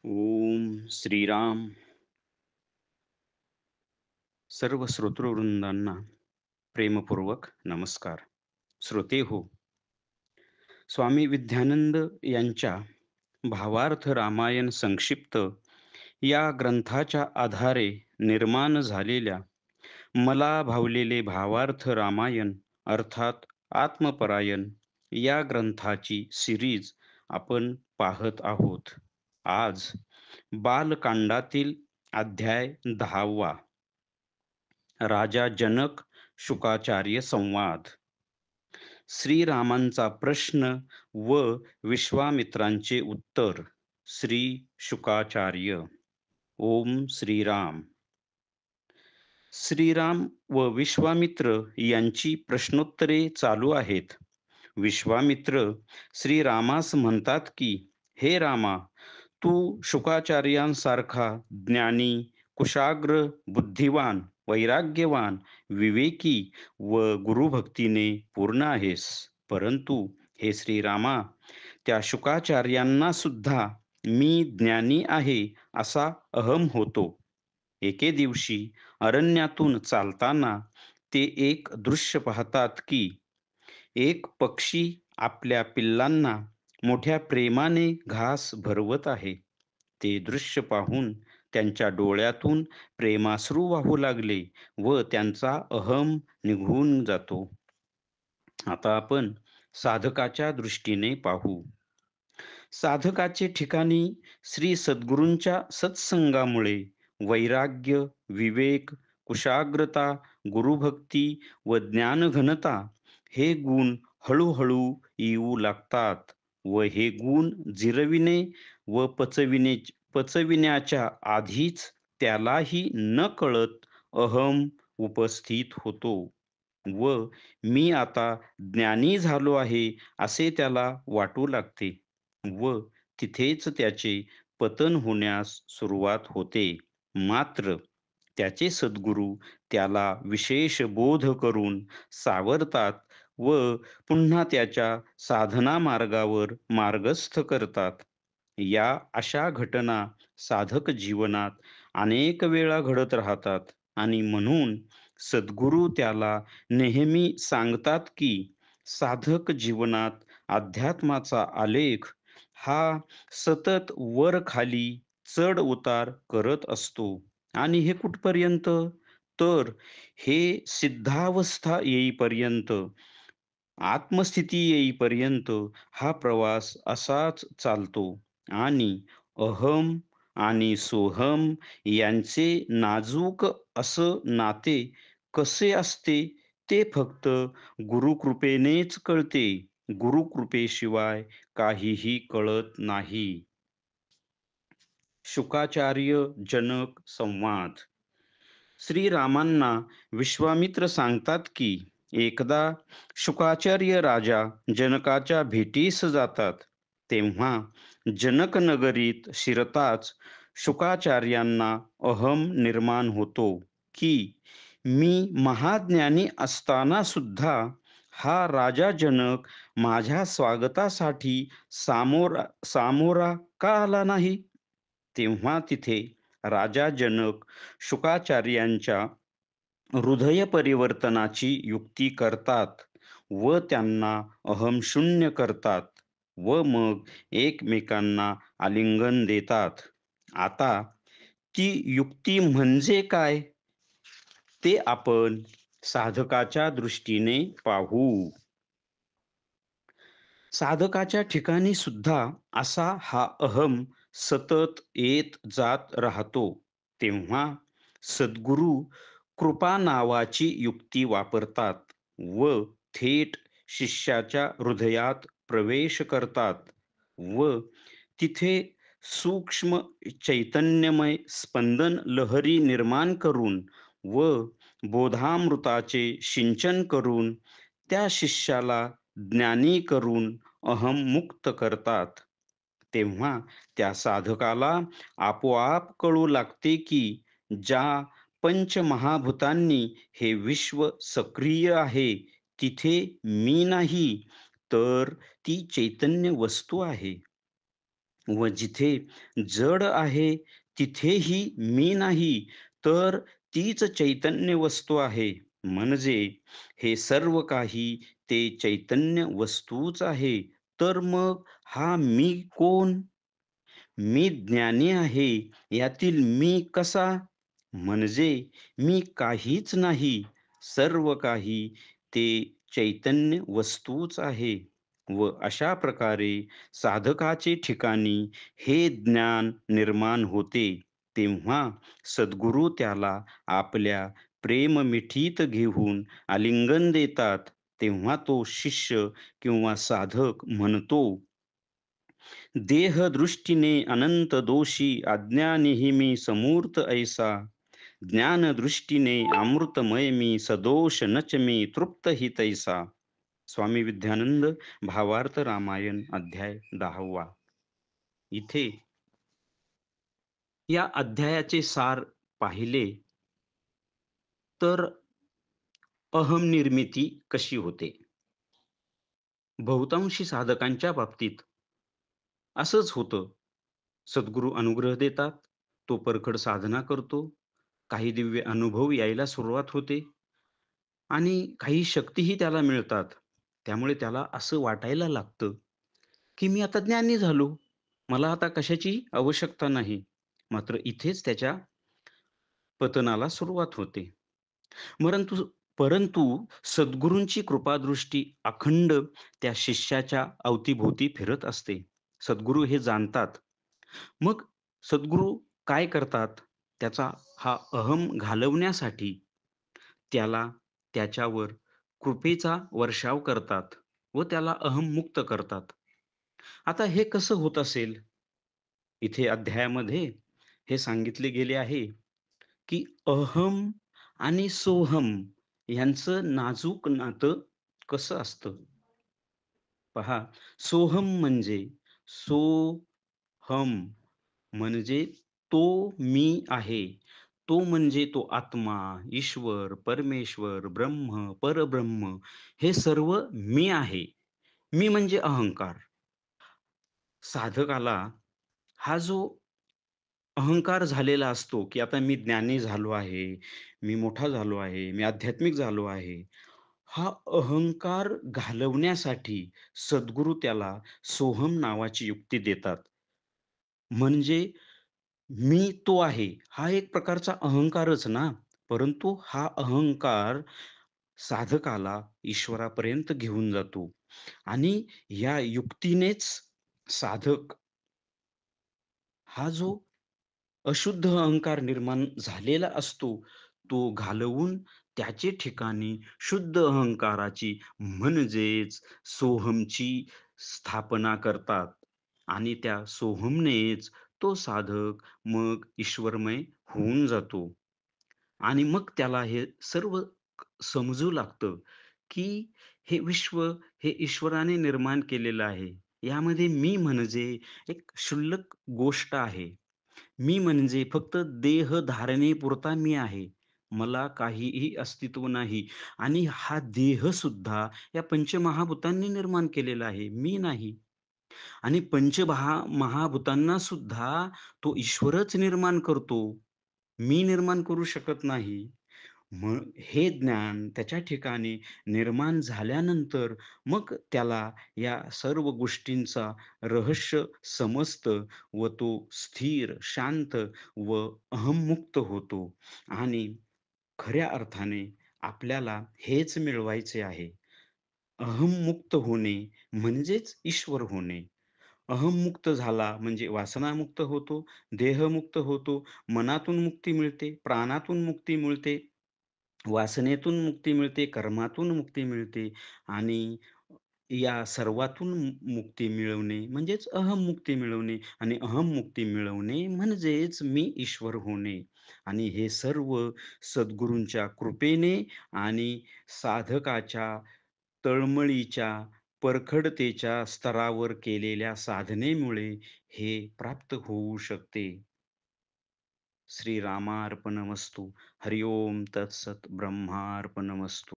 ओम श्रीराम. सर्व श्रोतृवृंदांना प्रेमपूर्वक नमस्कार. श्रोते हो, स्वामी विद्यानंद यांच्या भावार्थ रामायण संक्षिप्त या ग्रंथाच्या आधारे निर्माण झालेल्या मला भावलेले भावार्थ रामायण अर्थात आत्मपरायण या ग्रंथाची सिरीज आपण पाहत आहोत. आज बालकांडातील अध्याय 10वा, राजा जनक शुकाचार्य संवाद. श्रीरामांचा प्रश्न व विश्वामित्रांचे उत्तर. श्री शुकाचार्य. ओम श्रीराम. श्रीराम व विश्वामित्र यांची प्रश्नोत्तरे चालू आहेत. विश्वामित्र श्रीरामास म्हणतात की, हे रामा, तू शुकाचार्यांसारखा ज्ञानी, कुशाग्र, बुद्धिवान, वैराग्यवान, विवेकी व गुरुभक्तीने पूर्ण आहेस. परंतु हे श्रीरामा, त्या शुकाचार्यांना सुद्धा मी ज्ञानी आहे असा अहम होतो. एके दिवशी अरण्यातून चालताना ते एक दृश्य पाहतात की एक पक्षी आपल्या पिल्लांना मोठ्या प्रेमाने घास भरवत आहे. ते दृश्य पाहून त्यांच्या डोळ्यातून प्रेमाश्रू वाहू लागले व त्यांचा अहम निघून जातो. आता आपण साधकाच्या दृष्टीने पाहू. साधकाचे ठिकाणी श्री सद्गुरूंच्या सत्संगामुळे वैराग्य, विवेक, कुशाग्रता, गुरुभक्ती व ज्ञानघनता हे गुण हळूहळू येऊ लागतात व हे गुण जिरविणे व पचविण्याच्या आधीच त्यालाही न कळत अहम उपस्थित होतो व मी आता ज्ञानी झालो आहे असे त्याला वाटू लागते व तिथेच त्याचे पतन होण्यास सुरुवात होते. मात्र त्याचे सद्गुरू त्याला विशेष बोध करून सावरतात व पुन्हा त्याच्या साधना मार्गावर मार्गस्थ करतात. या अशा घटना साधक जीवनात अनेक वेळा घडत राहतात आणि म्हणून सद्गुरू त्याला नेहमी सांगतात की साधक जीवनात अध्यात्माचा आलेख हा सतत वर खाली, चढ उतार करत असतो. आणि हे कुठपर्यंत? तर हे सिद्धावस्था येईपर्यंत, आत्मस्थिती येईपर्यंत हा प्रवास असाच चालतो. आणि अहम आणि सोहम यांचे नाजूक असं नाते कसे असते ते फक्त गुरुकृपेनेच कळते. गुरुकृपेशिवाय काहीही कळत नाही. शुकाचार्य जनक संवाद. श्रीरामांना विश्वामित्र सांगतात की एकदा शुकाचार्य राजा जनकाच्या भेटीस जातात. तेव्हा जनक नगरीत शिरताच शुकाचार्यांना अहम निर्माण होतो की मी महाज्ञानी असताना सुद्धा हा राजा जनक माझ्या स्वागतासाठी सामोरा सामोरा का आला नाही. तेव्हा तिथे राजा जनक शुकाचार्यांच्या हृदय परिवर्तनाची युक्ती करतात व त्यांना अहमशून्य करतात व मग एकमेकांना आलिंगन देतात. आता ती युक्ती म्हणजे काय ते आपण साधकाच्या दृष्टीने पाहू. साधकाच्या ठिकाणी सुद्धा असा हा अहम सतत येत जात राहतो. तेव्हा सद्गुरू कृपा नावाची युक्ती वापरतात व थेट शिष्याच्या हृदयात प्रवेश करतात व तिथे सूक्ष्म चैतन्यमय स्पंदन लहरी निर्माण करून व बोधामृताचे सिंचन करून त्या शिष्याला ज्ञानी करून अहम मुक्त करतात. तेव्हा त्या साधकाला आपोआप कळू लागते की ज्या पंचमहाभूतांनी हे विश्व सक्रिय आहे तिथे मी नाही, तर ती चैतन्य वस्तू आहे. व जिथे जड आहे, तिथेही मी नाही, तर तीच चैतन्य वस्तू आहे. म्हणजे हे सर्व काही ते चैतन्य वस्तूच आहे. तर मग हा मी कोण? मी ज्ञानी आहे, यातील मी कसा? म्हणजे मी काहीच नाही, सर्व काही ते चैतन्य वस्तूच आहे. व अशा प्रकारे साधकाचे ठिकाणी हे ज्ञान निर्माण होते. तेव्हा सद्गुरू त्याला आपल्या प्रेममिठीत घेऊन आलिंगन देतात. तेव्हा तो शिष्य किंवा साधक म्हणतो, देहदृष्टीने अनंत दोषी अज्ञानीही मी समूर्त ऐसा, ज्ञानदृष्टीने अमृतमय मी सदोष नच मी तृप्त हि तैसा. स्वामी विद्यानंद भावार्थ रामायण अध्याय 10वा. इथे या अध्यायाचे सार पाहिले तर अहम निर्मिती कशी होते. बहुतांशी साधकांच्या बाबतीत असंच होतं. सद्गुरू अनुग्रह देतात, तो परखड साधना करतो, काही दिव्य अनुभव यायला सुरुवात होते आणि काही शक्तीही त्याला मिळतात. त्यामुळे त्याला असं वाटायला लागतं, की मी आता ज्ञानी झालो. मला आता कशाची आवश्यकता नाही. मात्र इथेच त्याच्या पतनाला सुरुवात होते. परंतु परंतु सद्गुरूंची कृपादृष्टी अखंड त्या शिष्याच्या अवतीभोवती फिरत असते. सद्गुरू हे जाणतात. मग सद्गुरू काय करतात? त्याचा हा अहम घालवण्यासाठी त्याला त्याच्यावर कृपेचा वर्षाव करतात व त्याला अहममुक्त करतात. आता हे कसं होत असेल? इथे अध्यायामध्ये हे सांगितले गेले आहे, की अहम आणि सोहम यांचं नाजूक नातं कसं असतं? पहा, सोहम म्हणजे सोहम म्हणजे तो मी आहे. तो म्हणजे तो आत्मा, ईश्वर, परमेश्वर, ब्रह्म, परब्रह्म हे सर्व मी आहे. मी म्हणजे अहंकार. साधकाला हा जो अहंकार झालेला असतो, की आता मी ज्ञानी झालो आहे, मी मोठा झालो आहे, मी आध्यात्मिक झालो आहे. हा अहंकार घालवण्यासाठी सद्गुरू त्याला सोहम नावाची युक्ती देतात. म्हणजे मी तो आहे. हा एक प्रकारचा अहंकारच ना. परंतु हा अहंकार साधकाला ईश्वरापर्यंत घेऊन जातो आणि या युक्तीनेच साधक हा जो अशुद्ध अहंकार निर्माण झालेला असतो, तो घालवून त्याचे ठिकाणी शुद्ध अहंकाराची म्हणजेच सोहमची स्थापना करतात आणि त्या सोहमनेच तो साधक मग ईश्वरमय होऊन जातो. आणि मग त्याला हे सर्व समजू लागतं, की हे विश्व हे ईश्वराने निर्माण केलेलं आहे. यामध्ये मी म्हणजे एक क्षुल्लक गोष्ट आहे. मी म्हणजे फक्त देह धारणेपुरता मी आहे. मला काहीही अस्तित्व नाही आणि हा देह सुद्धा या पंचमहाभूतांनी निर्माण केलेला आहे. मी नाही. आणि महाभूतांना सुद्धा तो ईश्वरच निर्माण करतो. मी निर्माण करू शकत नाही. मग हे ज्ञान त्याच्या ठिकाणी निर्माण झाल्यानंतर मग त्याला या सर्व गोष्टींचा रहस्य समजतं व तो स्थिर, शांत व अहंमुक्त होतो आणि खऱ्या अर्थाने आपल्याला हेच मिळवायचे आहे. अहंमुक्त होणे म्हणजेच ईश्वर होणे. अहंमुक्त झाला म्हणजे वासनामुक्त होतो, देहमुक्त होतो, मनातून मुक्ती मिळते, प्राणातून मुक्ती मिळते, वासनेतून मुक्ती मिळते, कर्मातून मुक्ती मिळते आणि या सर्वातून मुक्ती मिळवणे म्हणजेच अहंमुक्ती मिळवणे आणि अहंमुक्ती मिळवणे म्हणजेच मी ईश्वर होणे आणि हे सर्व सद्गुरूंच्या कृपेने आणि साधकाच्या तळमळीच्या, परखडतेच्या स्तरावर केलेल्या साधनेमुळे हे प्राप्त होऊ शकते. श्रीरामार्पणमस्तु. हरि ओम तत्सत ब्रह्मार्पणमस्तु.